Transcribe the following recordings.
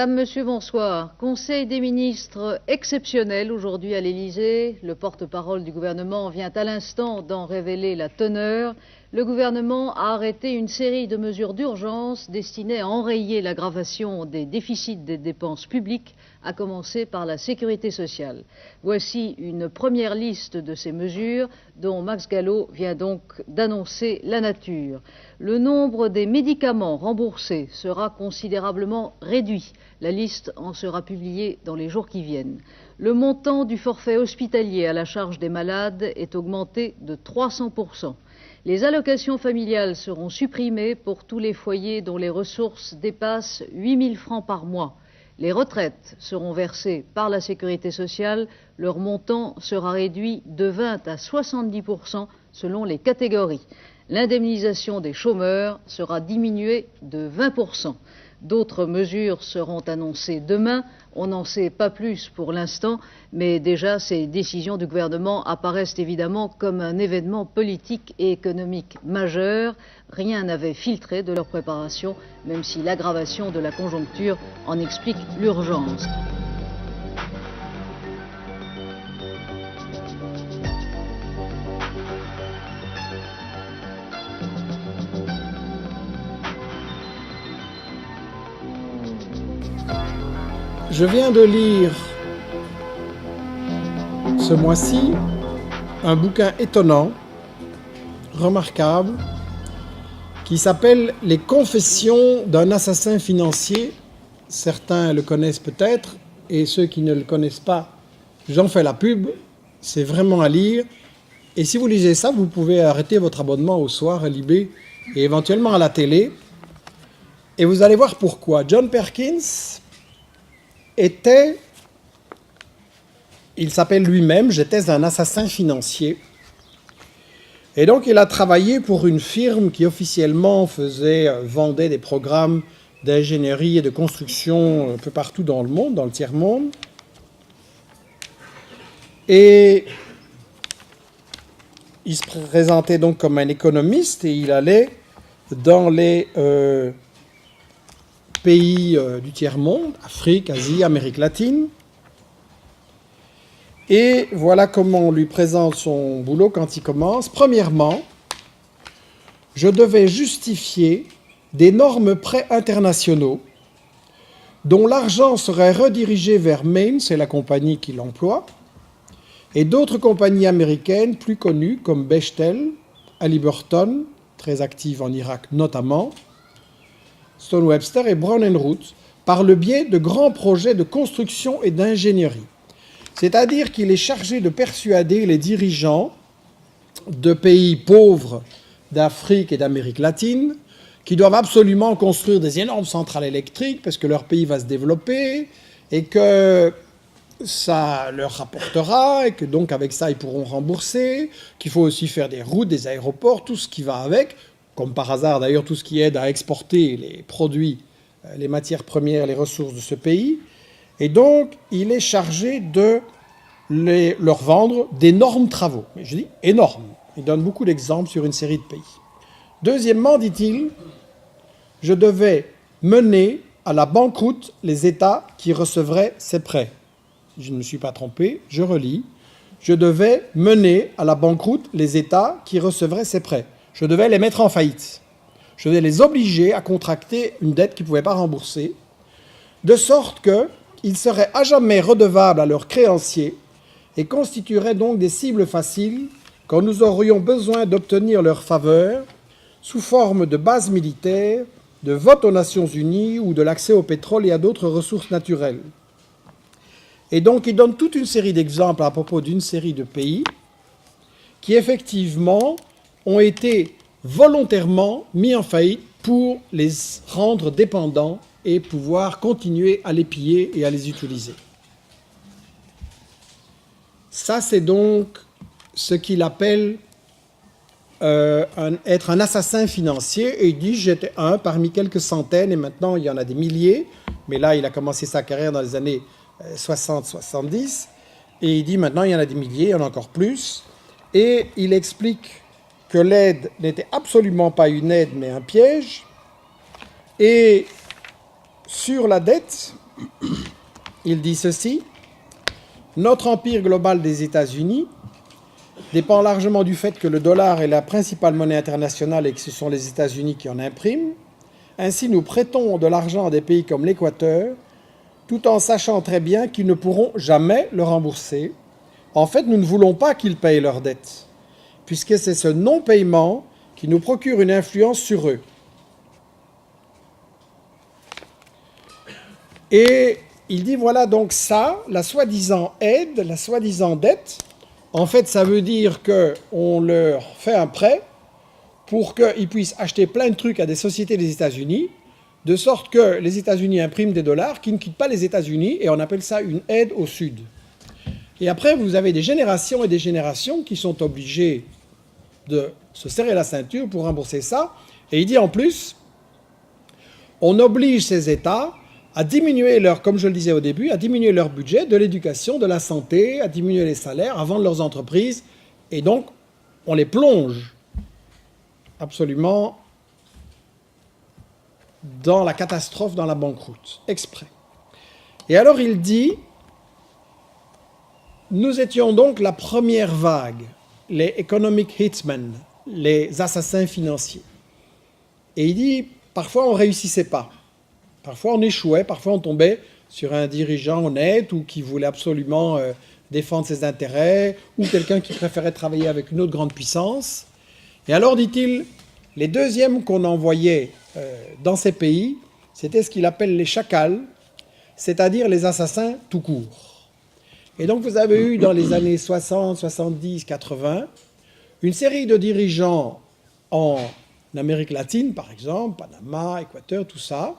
Madame, Monsieur, bonsoir. Conseil des ministres exceptionnel aujourd'hui à l'Élysée. Le porte-parole du gouvernement vient à l'instant d'en révéler la teneur. Le gouvernement a arrêté une série de mesures d'urgence destinées à enrayer l'aggravation des déficits des dépenses publiques, à commencer par la sécurité sociale. Voici une première liste de ces mesures dont Max Gallo vient donc d'annoncer la nature. Le nombre des médicaments remboursés sera considérablement réduit. La liste en sera publiée dans les jours qui viennent. Le montant du forfait hospitalier à la charge des malades est augmenté de 300%. Les allocations familiales seront supprimées pour tous les foyers dont les ressources dépassent 8 000 francs par mois. Les retraites seront versées par la sécurité sociale. Leur montant sera réduit de 20 à 70% selon les catégories. L'indemnisation des chômeurs sera diminuée de 20%. D'autres mesures seront annoncées demain. On n'en sait pas plus pour l'instant, mais déjà ces décisions du gouvernement apparaissent évidemment comme un événement politique et économique majeur. Rien n'avait filtré de leur préparation, même si l'aggravation de la conjoncture en explique l'urgence. Je viens de lire ce mois-ci un bouquin étonnant, remarquable, qui s'appelle « Les confessions d'un assassin financier ». Certains le connaissent peut-être, et ceux qui ne le connaissent pas, j'en fais la pub, c'est vraiment à lire. Et si vous lisez ça, vous pouvez arrêter votre abonnement au soir à Libé et éventuellement à la télé. Et vous allez voir pourquoi. John Perkins il s'appelle lui-même « J'étais un assassin financier ». Et donc il a travaillé pour une firme qui officiellement vendait des programmes d'ingénierie et de construction un peu partout dans le monde, dans le tiers-monde. Et il se présentait donc comme un économiste et il allait dans les pays du tiers-monde, Afrique, Asie, Amérique latine. Et voilà comment on lui présente son boulot quand il commence. Premièrement, je devais justifier d'énormes prêts internationaux dont l'argent serait redirigé vers Main, c'est la compagnie qui l'emploie, et d'autres compagnies américaines plus connues comme Bechtel, Halliburton, très active en Irak notamment, Stone Webster et Brown & Root, par le biais de grands projets de construction et d'ingénierie. C'est-à-dire qu'il est chargé de persuader les dirigeants de pays pauvres d'Afrique et d'Amérique latine qui doivent absolument construire des énormes centrales électriques parce que leur pays va se développer et que ça leur rapportera et que donc avec ça ils pourront rembourser, qu'il faut aussi faire des routes, des aéroports, tout ce qui va avec, comme par hasard d'ailleurs tout ce qui aide à exporter les produits, les matières premières, les ressources de ce pays. Et donc il est chargé de leur vendre d'énormes travaux. Mais je dis énormes. Il donne beaucoup d'exemples sur une série de pays. Deuxièmement, dit-il, je devais mener à la banqueroute les États qui recevraient ces prêts. Je ne me suis pas trompé, je relis. Je devais mener à la banqueroute les États qui recevraient ces prêts. Je devais les mettre en faillite. Je devais les obliger à contracter une dette qu'ils ne pouvaient pas rembourser, de sorte qu'ils seraient à jamais redevables à leurs créanciers et constitueraient donc des cibles faciles quand nous aurions besoin d'obtenir leur faveur sous forme de bases militaires, de vote aux Nations Unies ou de l'accès au pétrole et à d'autres ressources naturelles. Et donc il donne toute une série d'exemples à propos d'une série de pays qui effectivement ont été volontairement mis en faillite pour les rendre dépendants et pouvoir continuer à les piller et à les utiliser. Ça, c'est donc ce qu'il appelle être un assassin financier. Et il dit, j'étais un parmi quelques centaines, et maintenant il y en a des milliers. Mais là, il a commencé sa carrière dans les années 60-70. Et il dit, maintenant il y en a des milliers, il y en a encore plus. Et il explique que l'aide n'était absolument pas une aide, mais un piège. Et sur la dette, il dit ceci: notre empire global des États-Unis dépend largement du fait que le dollar est la principale monnaie internationale et que ce sont les États-Unis qui en impriment. Ainsi, nous prêtons de l'argent à des pays comme l'Équateur, tout en sachant très bien qu'ils ne pourront jamais le rembourser. En fait, nous ne voulons pas qu'ils payent leurs dettes, puisque c'est ce non-paiement qui nous procure une influence sur eux. Et il dit, voilà donc ça, la soi-disant aide, la soi-disant dette, en fait, ça veut dire qu'on leur fait un prêt pour qu'ils puissent acheter plein de trucs à des sociétés des États-Unis, de sorte que les États-Unis impriment des dollars qui ne quittent pas les États-Unis, et on appelle ça une aide au Sud. Et après, vous avez des générations et des générations qui sont obligées de se serrer la ceinture pour rembourser ça. Et il dit en plus, on oblige ces États à diminuer comme je le disais au début, à diminuer leur budget de l'éducation, de la santé, à diminuer les salaires, à vendre leurs entreprises. Et donc, on les plonge absolument dans la catastrophe, dans la banqueroute, exprès. Et alors il dit, nous étions donc la première vague, les economic hitmen, les assassins financiers. Et il dit, parfois on ne réussissait pas, parfois on échouait, parfois on tombait sur un dirigeant honnête ou qui voulait absolument défendre ses intérêts, ou quelqu'un qui préférait travailler avec une autre grande puissance. Et alors, dit-il, les deuxièmes qu'on envoyait dans ces pays, c'était ce qu'il appelle les chacals, c'est-à-dire les assassins tout court. Et donc vous avez eu dans les années 60, 70, 80, une série de dirigeants en Amérique latine, par exemple, Panama, Équateur, tout ça,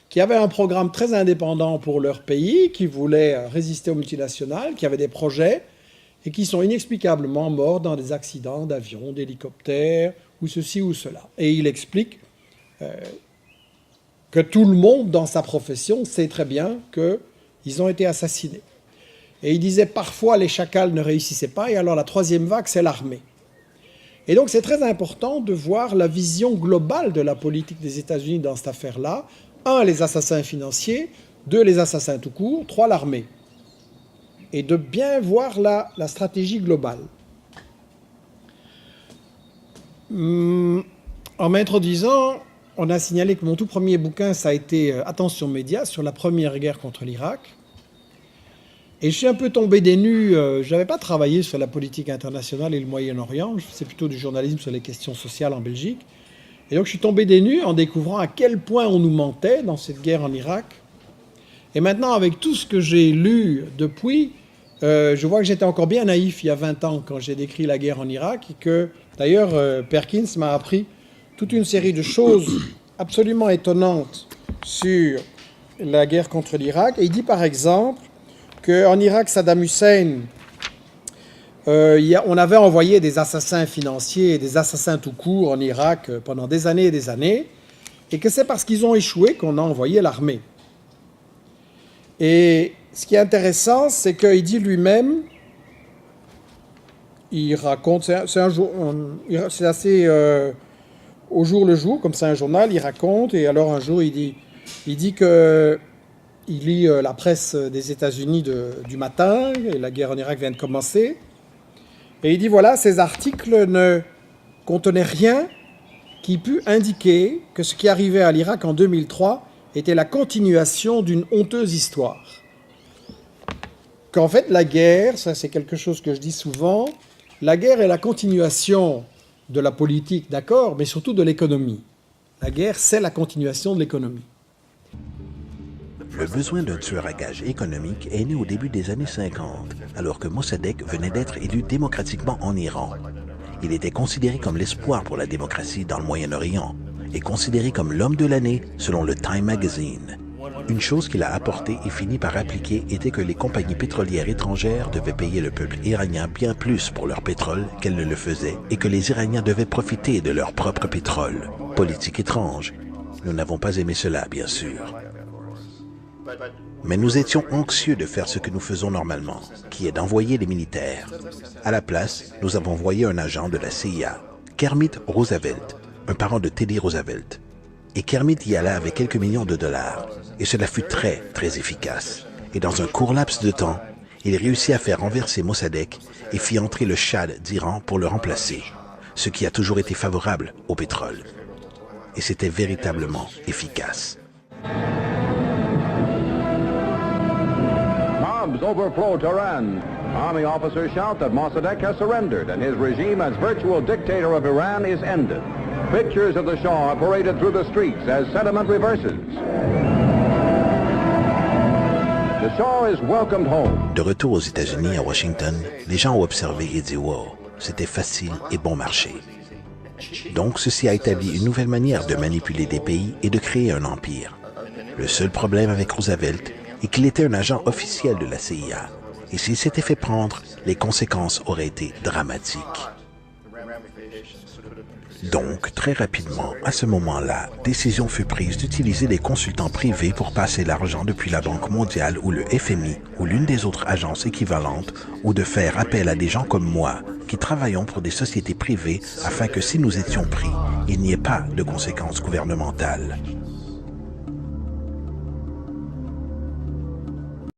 qui avaient un programme très indépendant pour leur pays, qui voulaient résister aux multinationales, qui avaient des projets, et qui sont inexplicablement morts dans des accidents d'avions, d'hélicoptères, ou ceci ou cela. Et il explique que tout le monde dans sa profession sait très bien qu'ils ont été assassinés. Et il disait parfois les chacals ne réussissaient pas, et alors la troisième vague, c'est l'armée. Et donc c'est très important de voir la vision globale de la politique des États-Unis dans cette affaire-là. 1, les assassins financiers, 2, les assassins tout court, 3, l'armée. Et de bien voir la stratégie globale. En m'introduisant, on a signalé que mon tout premier bouquin, ça a été Attention médias sur la première guerre contre l'Irak. Et je suis un peu tombé des nues, je n'avais pas travaillé sur la politique internationale et le Moyen-Orient, je faisais plutôt du journalisme sur les questions sociales en Belgique. Et donc je suis tombé des nues en découvrant à quel point on nous mentait dans cette guerre en Irak. Et maintenant, avec tout ce que j'ai lu depuis, je vois que j'étais encore bien naïf il y a 20 ans quand j'ai décrit la guerre en Irak, et que d'ailleurs Perkins m'a appris toute une série de choses absolument étonnantes sur la guerre contre l'Irak. Et il dit par exemple qu'en Irak, Saddam Hussein, on avait envoyé des assassins financiers et des assassins tout court en Irak pendant des années, et que c'est parce qu'ils ont échoué qu'on a envoyé l'armée. Et ce qui est intéressant, c'est qu'il dit lui-même, il raconte, c'est assez au jour le jour, comme c'est un journal, il raconte, et alors un jour il dit que il lit la presse des États-Unis du matin, et la guerre en Irak vient de commencer, et il dit voilà, ces articles ne contenaient rien qui pût indiquer que ce qui arrivait à l'Irak en 2003 était la continuation d'une honteuse histoire. Qu'en fait la guerre, ça c'est quelque chose que je dis souvent, la guerre est la continuation de la politique, d'accord, mais surtout de l'économie. La guerre, c'est la continuation de l'économie. Le besoin d'un tueur à gages économique est né au début des années 50, alors que Mossadegh venait d'être élu démocratiquement en Iran. Il était considéré comme l'espoir pour la démocratie dans le Moyen-Orient et considéré comme l'homme de l'année selon le Time Magazine. Une chose qu'il a apportée et fini par appliquer était que les compagnies pétrolières étrangères devaient payer le peuple iranien bien plus pour leur pétrole qu'elles ne le faisaient et que les Iraniens devaient profiter de leur propre pétrole. Politique étrange. Nous n'avons pas aimé cela, bien sûr. Mais nous étions anxieux de faire ce que nous faisons normalement, qui est d'envoyer les militaires. À la place, nous avons envoyé un agent de la CIA, Kermit Roosevelt, un parent de Teddy Roosevelt. Et Kermit y alla avec quelques millions de dollars. Et cela fut très, très efficace. Et dans un court laps de temps, il réussit à faire renverser Mossadegh et fit entrer le Shah d'Iran pour le remplacer, ce qui a toujours été favorable au pétrole. Et c'était véritablement efficace. Bombs overflow Tehran. Army officers shout that Mossadegh has surrendered and his regime as virtual dictator of Iran is ended. Pictures of the Shah are paraded through the streets as sentiment reverses. The Shah is welcomed home. De retour aux États-Unis, à Washington, les gens ont observé et dit « Wow, c'était facile et bon marché ». Donc, ceci a établi une nouvelle manière de manipuler des pays et de créer un empire. Le seul problème avec Roosevelt est qu'il était un agent officiel de la CIA. Et s'il s'était fait prendre, les conséquences auraient été dramatiques. Donc, très rapidement, à ce moment-là, décision fut prise d'utiliser des consultants privés pour passer l'argent depuis la Banque mondiale ou le FMI ou l'une des autres agences équivalentes ou de faire appel à des gens comme moi qui travaillons pour des sociétés privées afin que si nous étions pris, il n'y ait pas de conséquences gouvernementales.